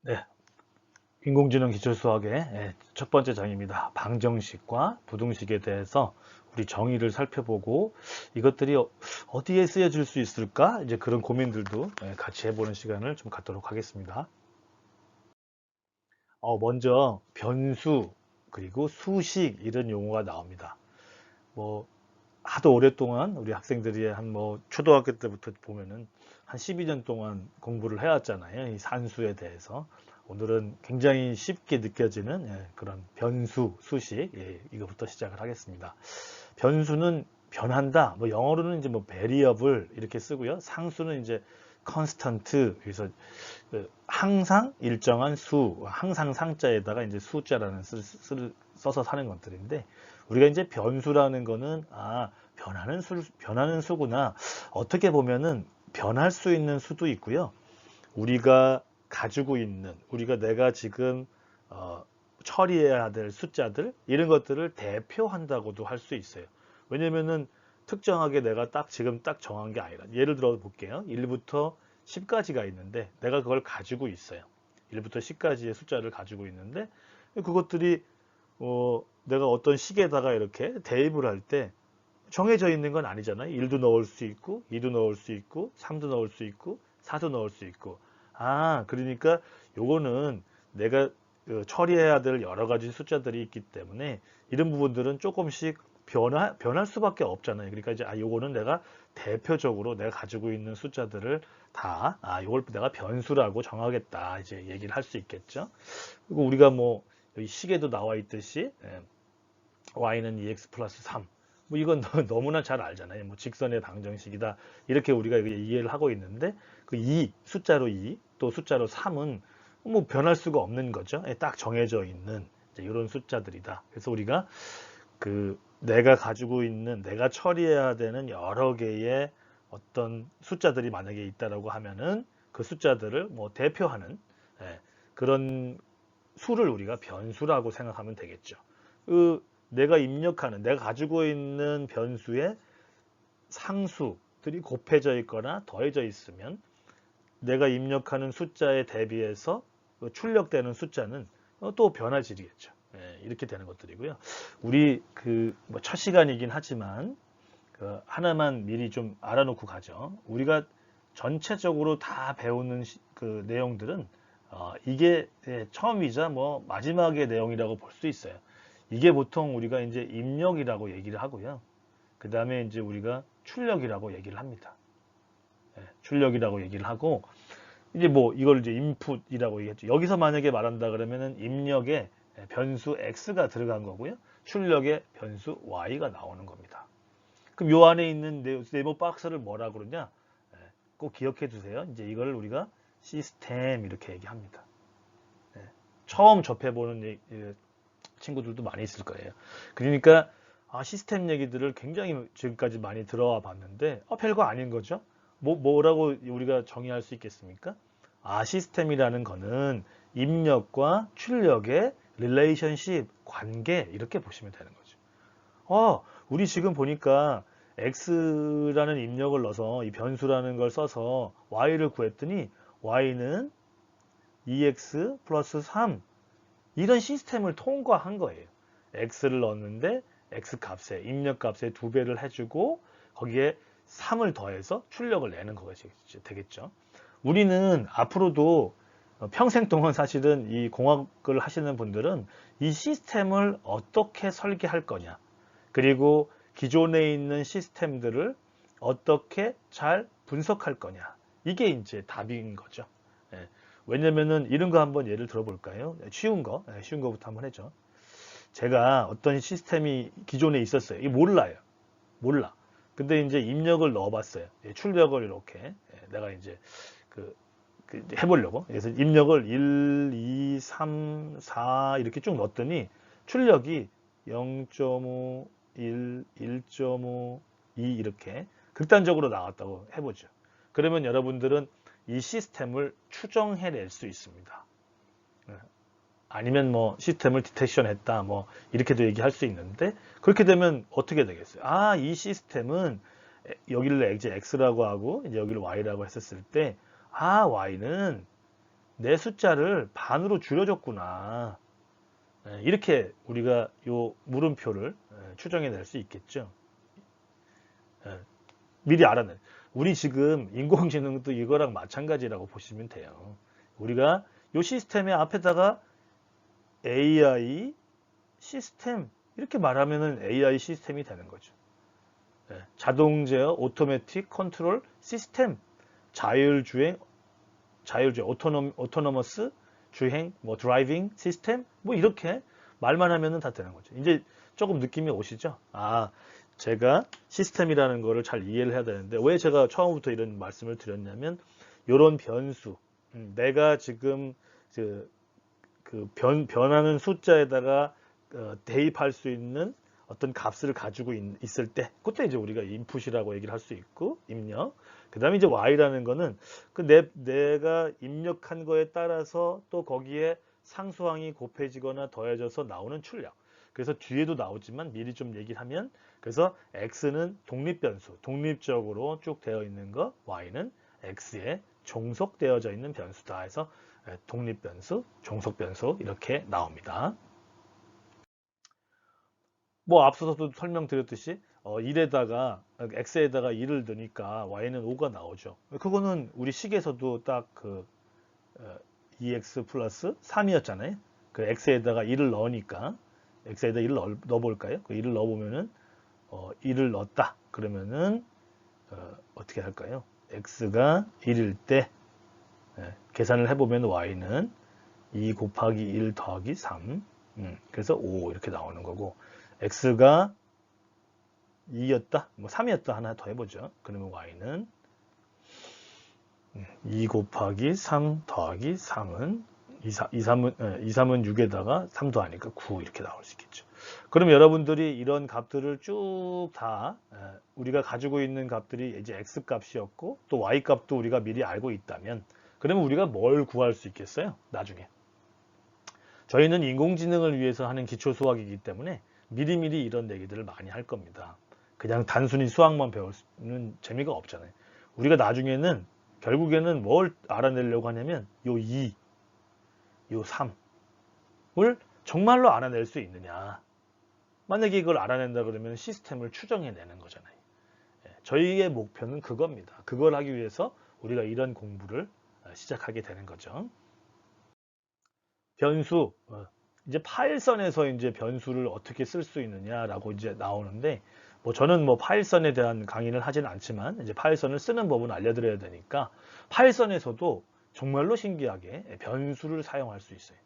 네, 인공지능 기출수학의 첫 번째 장입니다. 방정식과 부등식에 대해서 우리 정의를 살펴보고 이것들이 어디에 쓰여질 수 있을까? 이제 그런 고민들도 같이 해보는 시간을 좀 갖도록 하겠습니다. 먼저 변수 그리고 수식 이런 용어가 나옵니다. 뭐 하도 오랫동안 우리 학생들이 한 초등학교 때부터 보면은 한 12년 동안 공부를 해왔잖아요. 이 산수에 대해서. 오늘은 굉장히 쉽게 느껴지는 그런 변수, 수식, 이거부터 시작을 하겠습니다. 변수는 변한다. 영어로는 이제 variable 이렇게 쓰고요. 상수는 이제 constant. 그래서 항상 일정한 수, 항상 상자에다가 이제 숫자라는 써서 사는 것들인데 우리가 이제 변수라는 거는 변하는 수구나. 어떻게 보면은 변할 수 있는 수도 있고요. 우리가 가지고 있는 내가 지금 처리해야 될 숫자들 이런 것들을 대표한다고도 할 수 있어요. 왜냐면은 특정하게 내가 지금 딱 정한 게 아니라 예를 들어 볼게요. 1부터 10까지가 있는데 내가 그걸 가지고 있어요. 1부터 10까지의 숫자를 가지고 있는데 그것들이 내가 어떤 식에다가 이렇게 대입을 할 때 정해져 있는 건 아니잖아요. 1도 넣을 수 있고 2도 넣을 수 있고 3도 넣을 수 있고 4도 넣을 수 있고 그러니까 요거는 내가 처리해야 될 여러 가지 숫자들이 있기 때문에 이런 부분들은 조금씩 변할 수밖에 없잖아요. 그러니까 이제 요거는 내가 대표적으로 내가 가지고 있는 숫자들을 요걸 내가 변수라고 정하겠다 이제 얘기를 할 수 있겠죠. 그리고 우리가 여기 식에도 나와 있듯이 y는 2x 플러스 3 이건 너무나 잘 알잖아요. 직선의 방정식이다. 이렇게 우리가 이해를 하고 있는데 그 2, 숫자로 2, 또 숫자로 3은 변할 수가 없는 거죠. 딱 정해져 있는 이런 숫자들이다. 그래서 우리가 내가 가지고 있는 내가 처리해야 되는 여러 개의 어떤 숫자들이 만약에 있다라고 하면은 그 숫자들을 대표하는 그런 수를 우리가 변수라고 생각하면 되겠죠. 내가 가지고 있는 변수의 상수들이 곱해져 있거나 더해져 있으면 내가 입력하는 숫자에 대비해서 출력되는 숫자는 또 변화질이겠죠. 이렇게 되는 것들이고요. 우리 첫 시간이긴 하지만 하나만 미리 좀 알아놓고 가죠. 우리가 전체적으로 다 배우는 내용들은 이게 처음이자 마지막의 내용이라고 볼 수 있어요. 이게 보통 우리가 이제 입력이라고 얘기를 하고요. 그 다음에 이제 우리가 출력이라고 얘기를 합니다. 출력이라고 얘기를 하고 이제 이걸 이제 인풋이라고 얘기했죠. 여기서 만약에 말한다 그러면은 입력에 변수 x가 들어간 거고요. 출력에 변수 y가 나오는 겁니다. 그럼 요 안에 있는 네모 박스를 뭐라 그러냐? 꼭 기억해 두세요. 이제 이걸 우리가 시스템 이렇게 얘기합니다. 처음 접해보는 친구들도 많이 있을 거예요. 그러니까 시스템 얘기들을 굉장히 지금까지 많이 들어와 봤는데 별거 아닌 거죠. 뭐라고 우리가 정의할 수 있겠습니까? 시스템이라는 거는 입력과 출력의 릴레이션십, 관계 이렇게 보시면 되는 거죠. 우리 지금 보니까 x라는 입력을 넣어서 이 변수라는 걸 써서 y를 구했더니 y는 2x 플러스 3 이런 시스템을 통과한 거예요. x를 넣었는데 x 값에 입력 값에 2배를 해주고 거기에 3을 더해서 출력을 내는 거가 되겠죠. 우리는 앞으로도 평생 동안 사실은 이 공학을 하시는 분들은 이 시스템을 어떻게 설계할 거냐 그리고 기존에 있는 시스템들을 어떻게 잘 분석할 거냐 이게 이제 답인 거죠. 왜냐면은 이런 거 한번 예를 들어볼까요? 쉬운 거부터 한번 해줘. 제가 어떤 시스템이 기존에 있었어요. 이게 몰라. 근데 이제 입력을 넣어봤어요. 출력을 이렇게 내가 이제 해보려고. 그래서 입력을 1, 2, 3, 4 이렇게 쭉 넣었더니 출력이 0.5, 1, 1.5, 2 이렇게 극단적으로 나왔다고 해보죠. 그러면 여러분들은 이 시스템을 추정해낼 수 있습니다. 아니면 시스템을 디텍션 했다 이렇게도 얘기할 수 있는데 그렇게 되면 어떻게 되겠어요? 이 시스템은 여기를 이제 x라고 하고 이제 여기를 y라고 했었을 때 y는 내 숫자를 반으로 줄여줬구나. 이렇게 우리가 요 물음표를 추정해낼 수 있겠죠. 미리 알아내. 우리 지금 인공지능도 이거랑 마찬가지라고 보시면 돼요. 우리가 요 시스템의 앞에다가 AI 시스템 이렇게 말하면은 AI 시스템이 되는 거죠. 자동제어 오토매틱 컨트롤 시스템 자율주행 오토노머스 주행 뭐 드라이빙 시스템 뭐 이렇게 말만 하면은 다 되는 거죠. 이제 조금 느낌이 오시죠? 아, 제가 시스템이라는 거를 잘 이해를 해야 되는데 왜 제가 처음부터 이런 말씀을 드렸냐면 이런 변수 내가 지금 변하는 숫자에다가 대입할 수 있는 어떤 값을 가지고 있을 때 그때 이제 우리가 인풋이라고 얘기를 할 수 있고 입력 그 다음에 이제 y라는 거는 내가 입력한 거에 따라서 또 거기에 상수항이 곱해지거나 더해져서 나오는 출력 그래서 뒤에도 나오지만 미리 좀 얘기를 하면 그래서 x는 독립변수 독립적으로 쭉 되어 있는 거 y는 x에 종속되어져 있는 변수다 해서 독립변수 종속변수 이렇게 나옵니다. 뭐 앞서서도 설명드렸듯이 1에다가 x에다가 2를 넣으니까 y는 5가 나오죠. 그거는 우리 식에서도 딱 그 2x 플러스 3이었잖아요. 그 x에다가 2를 넣으니까 x에다 1을 넣어볼까요? 그 2를 넣어보면은 2를 넣었다. 그러면은 어떻게 할까요? x가 1일 때 계산을 해보면 y는 2 곱하기 1 더하기 3 그래서 5 이렇게 나오는 거고 x가 2였다, 뭐 3이었다 하나 더 해보죠. 그러면 y는 2 곱하기 3 더하기 3은 2, 3은 6에다가 3 더하니까 9 이렇게 나올 수 있겠죠. 그럼 여러분들이 이런 값들을 쭉 다 우리가 가지고 있는 값들이 이제 x 값이었고 또 y 값도 우리가 미리 알고 있다면 그러면 우리가 뭘 구할 수 있겠어요? 나중에. 저희는 인공지능을 위해서 하는 기초 수학이기 때문에 미리미리 이런 얘기들을 많이 할 겁니다. 그냥 단순히 수학만 배우는 재미가 없잖아요. 우리가 나중에는 결국에는 뭘 알아내려고 하냐면 요 2, 요 3을 정말로 알아낼 수 있느냐. 만약에 이걸 알아낸다 그러면 시스템을 추정해내는 거잖아요. 저희의 목표는 그겁니다. 그걸 하기 위해서 우리가 이런 공부를 시작하게 되는 거죠. 변수, 이제 파일선에서 이제 변수를 어떻게 쓸 수 있느냐라고 이제 나오는데, 뭐 저는 뭐 파일선에 대한 강의를 하지는 않지만 이제 파일선을 쓰는 법은 알려드려야 되니까 파일선에서도 정말로 신기하게 변수를 사용할 수 있어요.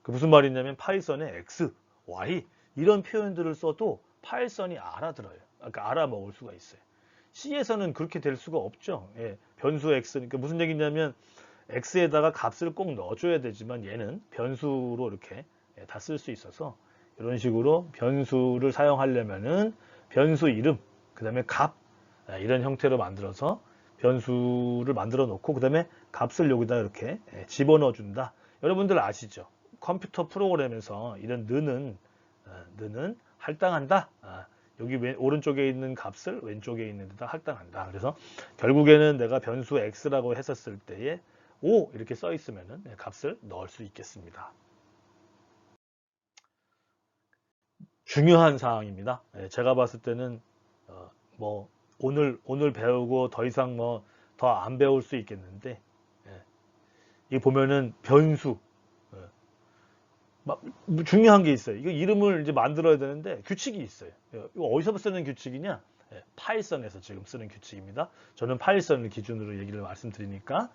그 무슨 말이냐면 파일선에 x, y 이런 표현들을 써도 파일선이 알아들어요. 그러니까 알아먹을 수가 있어요. C에서는 그렇게 될 수가 없죠. 변수 x, 그러니까 무슨 얘기냐면 x에다가 값을 꼭 넣어줘야 되지만 얘는 변수로 이렇게 다 쓸 수 있어서 이런 식으로 변수를 사용하려면은 변수 이름, 그 다음에 값 이런 형태로 만들어서 변수를 만들어 놓고 그 다음에 값을 여기다 이렇게 집어넣어 준다. 여러분들 아시죠? 컴퓨터 프로그램에서 이런 는은 할당한다. 여기 오른쪽에 있는 값을 왼쪽에 있는 데다 할당한다. 그래서 결국에는 내가 변수 x라고 했었을 때에 5 이렇게 써 있으면 값을 넣을 수 있겠습니다. 중요한 사항입니다. 제가 봤을 때는 뭐 오늘 배우고 더 이상 뭐 더 안 배울 수 있겠는데 이 보면은 변수 중요한 게 있어요. 이거 이름을 이제 만들어야 되는데 규칙이 있어요. 이거 어디서 쓰는 규칙이냐? 파일선에서 지금 쓰는 규칙입니다. 저는 파일선을 기준으로 얘기를 말씀드리니까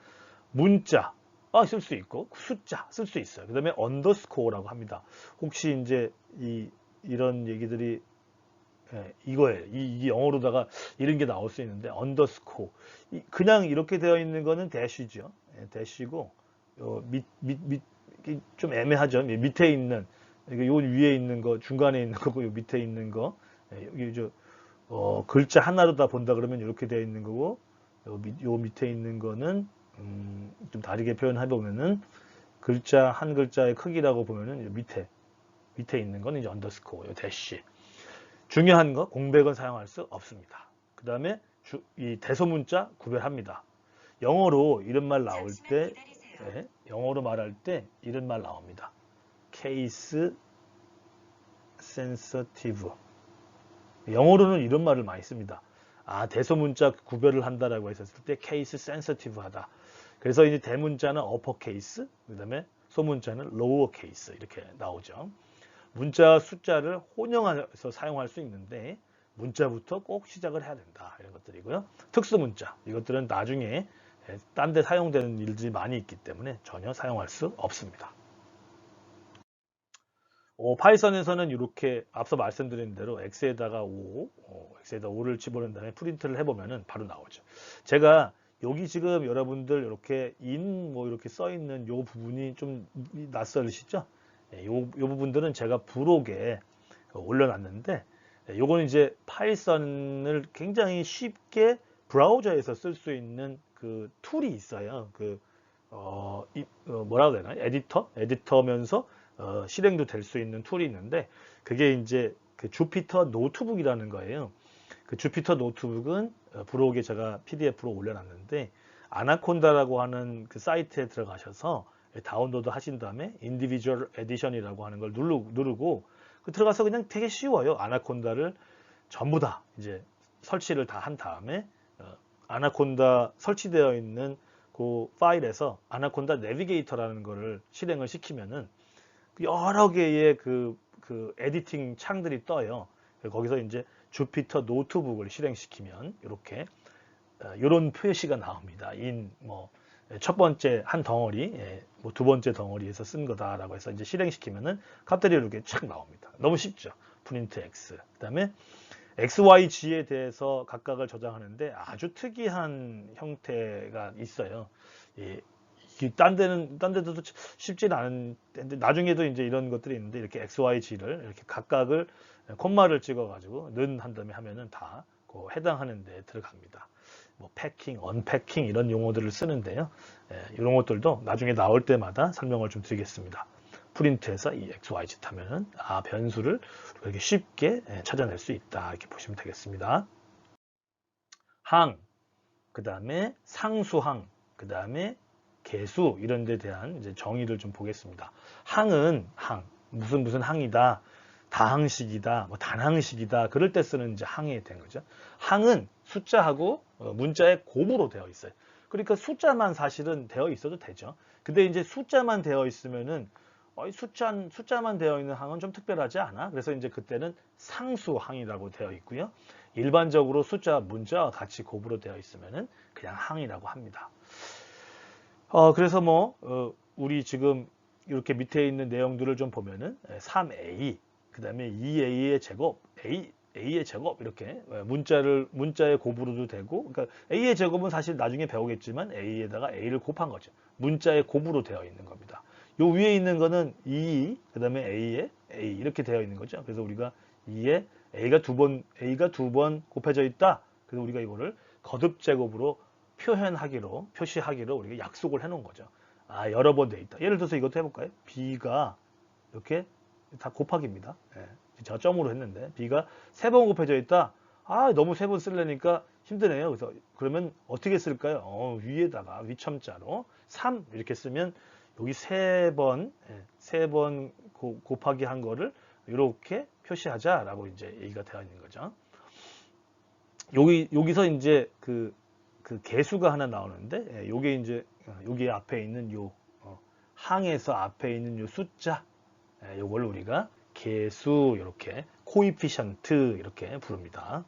문자 쓸 수 있고 숫자 쓸 수 있어요. 그 다음에 언더스코어라고 합니다. 혹시 이제 이런 얘기들이 이거예요. 이 영어로다가 이런 게 나올 수 있는데 언더스코어 그냥 이렇게 되어 있는 거는 대쉬죠. 대쉬고 좀 애매하죠. 밑에 있는 요 위에 있는 거 중간에 있는 거고 요 밑에 있는 거 여기 글자 하나로 다 본다 그러면 이렇게 되어 있는 거고 요 밑에 있는 거는 좀 다르게 표현해 보면은 글자 한 글자의 크기라고 보면은 밑에 있는 거는 이제 언더스코어, 요 대쉬. 중요한 거 공백은 사용할 수 없습니다. 그 다음에 이 대소문자 구별합니다. 영어로 이런 말 나올 때 영어로 말할 때 이런 말 나옵니다. case sensitive. 영어로는 이런 말을 많이 씁니다. 대소문자 구별을 한다라고 했었을 때 case sensitive 하다. 그래서 이제 대문자는 upper case, 그 다음에 소문자는 lower case 이렇게 나오죠. 문자 숫자를 혼용해서 사용할 수 있는데 문자부터 꼭 시작을 해야 된다. 이런 것들이고요. 특수문자, 이것들은 나중에 딴 데 사용되는 일들이 많이 있기 때문에 전혀 사용할 수 없습니다. 파이썬에서는 이렇게 앞서 말씀드린 대로 x에다가 5를 집어넣은 다음에 프린트를 해보면은 바로 나오죠. 제가 여기 지금 여러분들 이렇게 뭐 이렇게 써 있는 요 부분이 좀 낯설으시죠? 요 부분들은 제가 부록에 올려놨는데, 요거는 이제 파이썬을 굉장히 쉽게 브라우저에서 쓸 수 있는 그 툴이 있어요. 뭐라고 해야 되나? 에디터면서 실행도 될 수 있는 툴이 있는데, 그게 이제 그 주피터 노트북이라는 거예요. 그 주피터 노트북은 브록에 제가 PDF로 올려놨는데, 아나콘다라고 하는 그 사이트에 들어가셔서 다운로드 하신 다음에 인디비주얼 에디션이라고 하는 걸 누르고 들어가서 그냥 되게 쉬워요. 아나콘다를 전부 다 이제 설치를 다 한 다음에 아나콘다 설치되어 있는 그 파일에서 아나콘다 내비게이터라는 거를 실행을 시키면은 여러 개의 그 에디팅 창들이 떠요. 거기서 이제 주피터 노트북을 실행시키면 이렇게 이런 표시가 나옵니다. 첫 번째 한 덩어리, 뭐 두 번째 덩어리에서 쓴 거다라고 해서 이제 실행시키면은 갑자기 이렇게 착 나옵니다. 너무 쉽죠. 프린트 X. 그다음에 X, Y, G에 대해서 각각을 저장하는데 아주 특이한 형태가 있어요. 딴 데도 쉽지는 않은데 나중에도 이제 이런 것들이 있는데 이렇게 X, Y, G를 이렇게 각각을 콤마를 찍어가지고 는 한 다음에 하면은 다 해당하는 데 들어갑니다. 뭐 패킹, 언패킹 이런 용어들을 쓰는데요. 이런 것들도 나중에 나올 때마다 설명을 좀 드리겠습니다. 프린트해서 이 XYZ 하면은 변수를 이렇게 쉽게 찾아낼 수 있다 이렇게 보시면 되겠습니다. 항, 그 다음에 상수항, 그 다음에 개수 이런 데 대한 이제 정의를 좀 보겠습니다. 항은 무슨 항이다. 다항식이다, 뭐 단항식이다, 그럴 때 쓰는 이제 항이 된 거죠. 항은 숫자하고 문자의 곱으로 되어 있어요. 그러니까 숫자만 사실은 되어 있어도 되죠. 근데 이제 숫자만 되어 있으면은 숫자만 되어 있는 항은 좀 특별하지 않아? 그래서 이제 그때는 상수항이라고 되어 있고요. 일반적으로 문자와 같이 곱으로 되어 있으면은 그냥 항이라고 합니다. 그래서 우리 지금 이렇게 밑에 있는 내용들을 좀 보면은 3a, 그 다음에 2a의 제곱, a의 제곱 이렇게 문자의 곱으로도 되고, 그러니까 a의 제곱은 사실 나중에 배우겠지만 a에다가 a를 곱한 거죠. 문자의 곱으로 되어 있는 겁니다. 요 위에 있는 거는 2, 그 다음에 a에 a 이렇게 되어 있는 거죠. 그래서 우리가 2에 a가 두 번 곱해져 있다. 그래서 우리가 이거를 거듭 제곱으로 표시하기로 우리가 약속을 해놓은 거죠. 여러 번 돼 있다. 예를 들어서 이것도 해볼까요? b가 이렇게 다 곱하기입니다. 제가 점으로 했는데 b가 3번 곱해져 있다. 너무 3번 쓰려니까 힘드네요. 그래서 그러면 어떻게 쓸까요? 위에다가 위첨자로 3 이렇게 쓰면 여기 3번 곱하기 한 거를 이렇게 표시하자라고 이제 얘기가 되어 있는 거죠. 여기서 이제 그 개수가 하나 나오는데, 요게 이제 여기 앞에 있는 항에서 앞에 있는 요 숫자, 요걸 우리가 개수 이렇게 코이피션트 이렇게 부릅니다.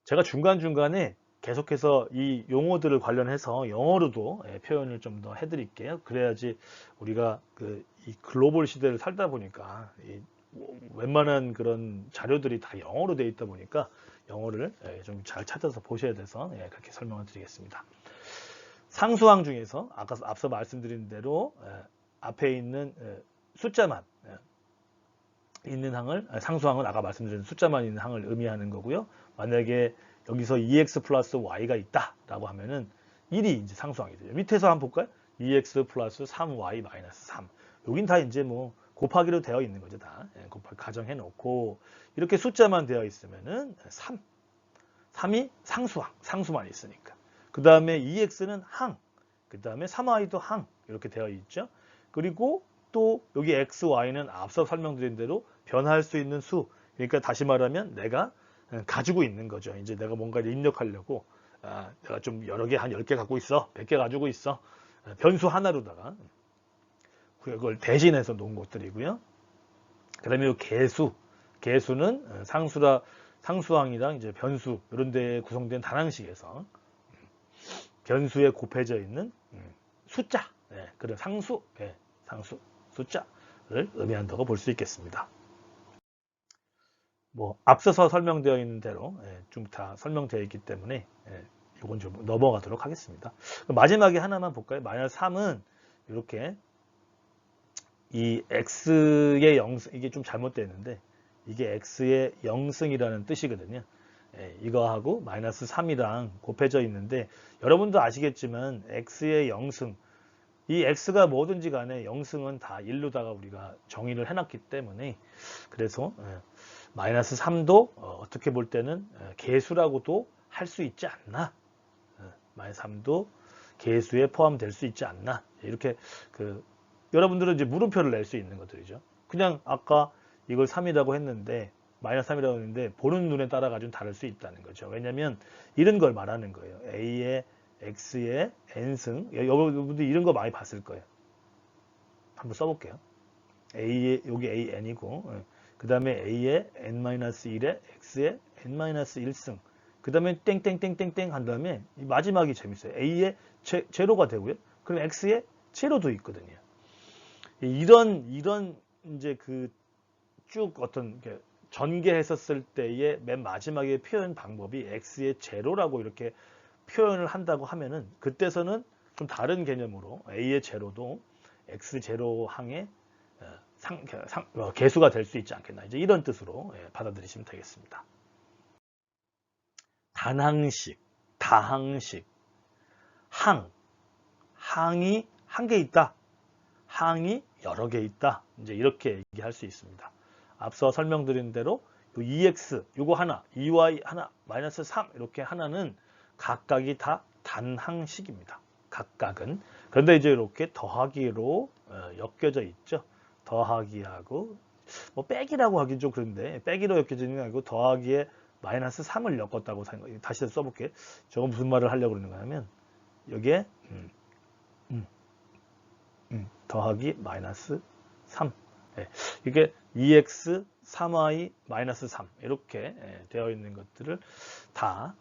제가 중간중간에 계속해서 이 용어들을 관련해서 영어로도 표현을 좀 더 해드릴게요. 그래야지 우리가 이 글로벌 시대를 살다 보니까 웬만한 그런 자료들이 다 영어로 되어 있다 보니까 영어를 좀 잘 찾아서 보셔야 돼서 그렇게 설명을 드리겠습니다. 상수항 중에서 앞서 말씀드린 대로 앞에 있는 숫자만 있는 항을, 상수항은 아까 말씀드린 숫자만 있는 항을 의미하는 거고요. 만약에 여기서 2x 플러스 y가 있다라고 하면은 1이 이제 상수항이 돼요. 밑에서 한번 볼까요? 2x 플러스 3y 마이너스 3. 여긴 다 이제 뭐 곱하기로 되어 있는 거죠. 다 곱하기 가정해 놓고 이렇게 숫자만 되어 있으면은 3이 상수만 있으니까. 그 다음에 2x는 항, 그 다음에 3y도 항 이렇게 되어 있죠. 그리고 또 여기 x, y는 앞서 설명드린 대로 변화할 수 있는 수. 그러니까 다시 말하면 내가 가지고 있는 거죠. 이제 내가 뭔가를 입력하려고 내가 좀 여러 개, 한 10개 갖고 있어. 100개 가지고 있어. 변수 하나로다가 그걸 대신해서 놓은 것들이고요. 그 다음에 이 개수는 상수항이랑 이제 변수 이런 데에 구성된 단항식에서 변수에 곱해져 있는 숫자, 그런 상수, 숫자를 의미한다고 볼 수 있겠습니다. 뭐 앞서서 설명되어 있는 대로 좀 다 설명되어 있기 때문에 이건 좀 넘어가도록 하겠습니다. 마지막에 하나만 볼까요? 마이너스 3은 이렇게 이 x의 영승, 이게 좀 잘못되어 있는데 이게 x의 영승이라는 뜻이거든요. 이거하고 마이너스 3이랑 곱해져 있는데 여러분도 아시겠지만 x의 영승, 이 x가 뭐든지 간에 영승은 다 1로다가 우리가 정의를 해놨기 때문에 그래서 마이너스 3도 어떻게 볼 때는 개수라고도 할 수 있지 않나. 마이너스 3도 개수에 포함될 수 있지 않나. 이렇게 여러분들은 이제 물음표를 낼 수 있는 것들이죠. 그냥 아까 이걸 3이라고 했는데 마이너스 3이라고 했는데 보는 눈에 따라 가지고 다를 수 있다는 거죠. 왜냐하면 이런 걸 말하는 거예요. a의 x의 n승. 여러분들 이런 거 많이 봤을 거예요. 한번 써볼게요. a의 여기 an이고 그 다음에 a의 n-1에 x의 n-1승. 그 다음에 땡땡땡땡땡 한 다음에 마지막이 재밌어요. a의 제로가 되고요. 그럼 x의 제로도 있거든요. 이런 이제 쭉 어떤 전개했었을 때의 맨 마지막에 표현 방법이 x의 제로라고 이렇게 표현을 한다고 하면은 그때서는 좀 다른 개념으로 a의 제로도 x 제로 항의 개수가 될 수 있지 않겠나. 이제 이런 뜻으로 받아들이시면 되겠습니다. 단항식, 다항식, 항이 한 개 있다. 항이 여러 개 있다. 이제 이렇게 얘기할 수 있습니다. 앞서 설명드린 대로 요 2x 요거 하나, 2y 하나, 마이너스 3 이렇게 하나는 각각이 다 단항식입니다. 각각은. 그런데 이제 이렇게 더하기로 엮여져 있죠. 더하기하고 뭐 빼기라고 하긴 좀 그런데 빼기로 엮여지는 게 아니고 더하기에 마이너스 3을 엮었다고 생각. 다시 써볼게요. 저거 무슨 말을 하려고 그러는 거냐면 여기에 더하기 마이너스 3. 이게 2x, 3y, 마이너스 3 이렇게 되어 있는 것들을 다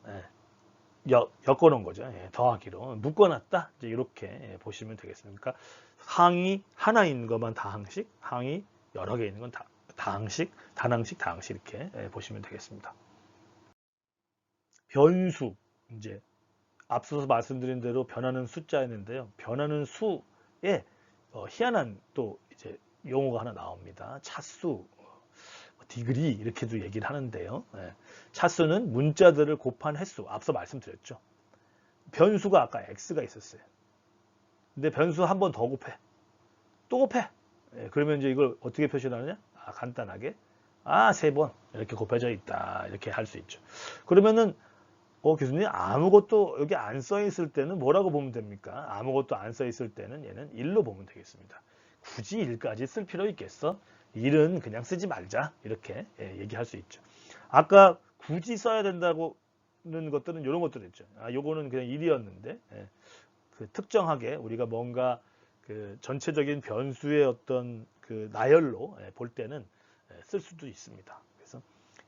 엮어놓은 거죠. 더하기로 묶어놨다. 이제 이렇게 보시면 되겠습니다. 그러니까 항이 하나 있는 것만 다항식, 항이 여러 개 있는 건 다항식, 단항식, 다항식 이렇게 보시면 되겠습니다. 변수, 이제 앞서서 말씀드린 대로 변하는 숫자였는데요. 변하는 수에 희한한 또 이제 용어가 하나 나옵니다. 차수, 디그리 이렇게도 얘기를 하는데요. 차수는 문자들을 곱한 횟수. 앞서 말씀드렸죠. 변수가 아까 x가 있었어요. 근데 변수 한 번 더 곱해. 또 곱해. 그러면 이제 이걸 어떻게 표시하느냐? 간단하게 3번 이렇게 곱해져 있다. 이렇게 할 수 있죠. 그러면은 교수님 아무것도 여기 안 써 있을 때는 뭐라고 보면 됩니까? 아무것도 안 써 있을 때는 얘는 1로 보면 되겠습니다. 굳이 1까지 쓸 필요 있겠어? 1은 그냥 쓰지 말자. 이렇게 얘기할 수 있죠. 아까 굳이 써야 된다고는 것들은 이런 것들 있죠. 요거는 그냥 1이었는데 특정하게 우리가 뭔가 전체적인 변수의 어떤 나열로 볼 때는 쓸 수도 있습니다. 그래서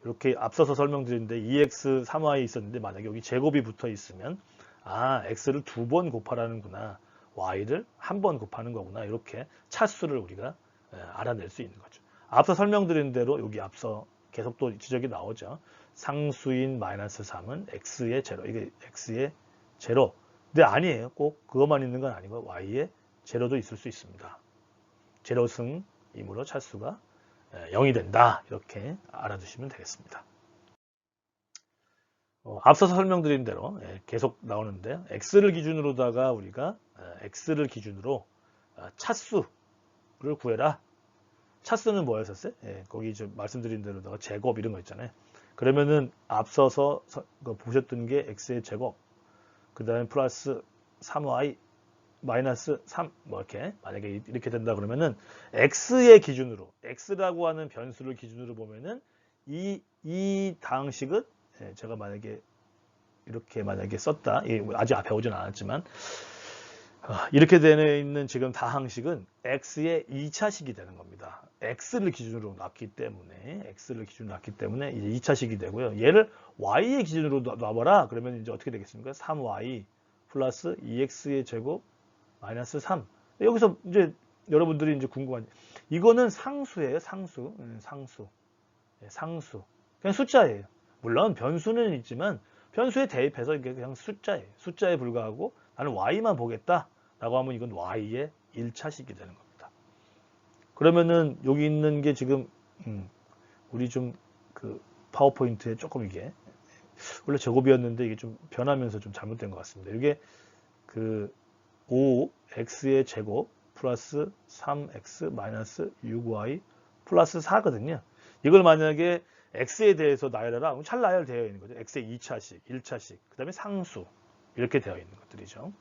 이렇게 앞서서 설명드렸는데 2x, 3y 있었는데 만약에 여기 제곱이 붙어 있으면 x를 2번 곱하라는구나. y를 한 번 곱하는 거구나. 이렇게 차수를 우리가 알아낼 수 있는 거죠. 앞서 설명드린 대로 여기 앞서 계속 또 지적이 나오죠. 상수인 마이너스 3은 x의 제로. 이게 x의 제로. 근데 아니에요. 꼭 그것만 있는 건 아니고 y의 제로도 있을 수 있습니다. 제로승이므로 차수가 0이 된다. 이렇게 알아두시면 되겠습니다. 앞서서 설명드린 대로 계속 나오는데 x를 기준으로다가 우리가 x를 기준으로 차수를 구해라. 차수는 뭐였었어요? 거기 좀 말씀드린 대로다가 제곱 이런 거 있잖아요. 그러면은 앞서서 보셨던 게 x의 제곱, 그 다음에 플러스 3y, 마이너스 3, 뭐 이렇게 만약에 이렇게 된다 그러면은 x의 기준으로 x라고 하는 변수를 기준으로 보면은 이 다항식은 제가 만약에 이렇게 만약에 썼다. 아직 앞에 오진 않았지만 이렇게 되어 있는 지금 다항식은 x의 2차식이 되는 겁니다. x를 기준으로 놨기 때문에 이제 2차식이 되고요. 얘를 y의 기준으로 놔봐라. 그러면 이제 어떻게 되겠습니까? 3y 플러스 2x의 제곱 마이너스 3. 여기서 이제 여러분들이 이제 궁금한 이거는 상수예요. 상수. 상수. 그냥 숫자예요. 물론 변수는 있지만 변수에 대입해서 이게 그냥 숫자예요. 숫자에 불과하고 나는 y만 보겠다 라고 하면 이건 y의 1차식이 되는 겁니다. 그러면은 여기 있는 게 지금 우리 좀 그 파워포인트에 조금 이게 원래 제곱이었는데 이게 좀 변하면서 좀 잘못된 것 같습니다. 이게 그 5x의 제곱 플러스 3x 마이너스 6y 플러스 4거든요. 이걸 만약에 x에 대해서 나열하라. 그럼 잘 나열되어 있는 거죠. x의 2차식, 1차식, 그 다음에 상수 이렇게 되어 있는 것들이죠.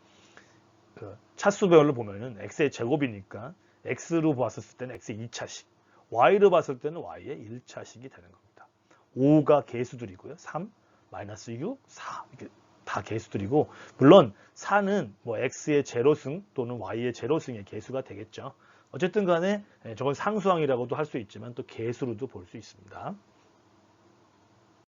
그 차수별로 보면은 x의 제곱이니까 x로 봤을 때는 x의 2차식, y로 봤을 때는 y의 1차식이 되는 겁니다. 5가 개수들이고요. 3, 마이너스 6, 4 이렇게 다 개수들이고 물론 4는 뭐 x의 제로승 또는 y의 제로승의 개수가 되겠죠. 어쨌든 간에 저건 상수항이라고도 할 수 있지만 또 개수로도 볼 수 있습니다.